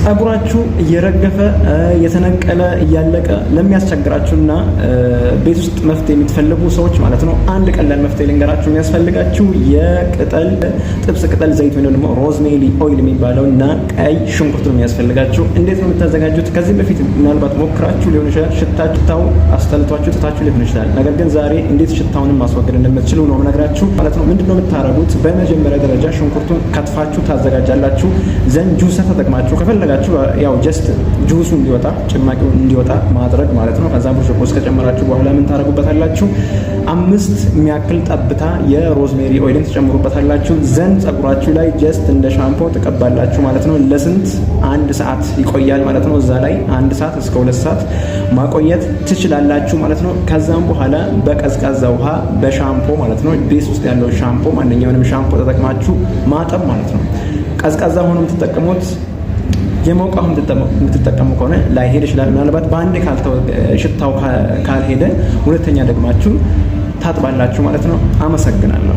ጸጉራችሁ እየረገፈ የተነቀለ እያለቀ ለሚያስቸግራችሁና ቤት ውስጥ መፍትሄ የምትፈልጉ ሰዎች ማለት ነው አንድ ቀላል መፍትሄ ልንገራችሁ። የሚያስፈልጋችሁ የቅጠል ጥብስ ቅጠል ዘይት ወይ ደግሞ ሮዝሜሪ ኦይል የሚባለው እና ቀይ ሽንኩርት ነው የሚያስፈልጋችሁ። እንዴት ነው የምታዘጋጁት? ከዚህ በፊት ምናልባት ሞክራችሁ ሊሆን ይችላል። ሽታው አስተልቷችሁ ትታችሁ ሊሆን ይችላል። ነገር ግን ዛሬ እንዴት ሽታውንም ማስወገድ እንደምትችሉ ነው የምነግራችሁ ማለት ነው። ምንድነው የምታረጉት? በመጀመሪያ ደረጃ ሽንኩርቱን ከትፋችሁ ታዘጋጃላችሁ። ዘን ጁስ ተጠቅማችሁ ከፈለጋችሁ ያው ጀስት ጁሱ እንዲወጣ ጭማቂው እንዲወጣ ማድረግ ማለት ነው። ከዛ ብርጭቆ ውስጥ ከጨመራችሁ በኋላ ምን ታረጉበታላችሁ? 5 የሚያክል ጠብታ የሮዝሜሪ ኦይልን ትጨምሩበታላችሁ። ዘን ጸጉራችሁ ላይ ጀስት እንደ ሻምፖ ትቀባላችሁ ማለት ነው። ለስንት 1 ሰዓት ይቆያል ማለት ነው። እዛ ላይ 1 ሰዓት እስከ 2 ሰዓት ማቆየት ትችላላችሁ ማለት ነው። ከዛም በኋላ በቀዝቃዛ ውሃ በሻምፖ ማለት ነው ቤት ውስጥ ያለው ሻምፖ ማንኛውንም ሻምፖ ተጠቅማችሁ ማጠብ ማለት ነው። ቀዝቃዛ ሆኖ የምትጠቀሙት የሞቀው የምትጠቀሙ ከሆነ ላይሄድ ይችላል። ምናልባት በአንድ ሽታው ካልሄደ ሁለተኛ ደግማችሁ ታጥባላችሁ ማለት ነው። አመሰግናለሁ።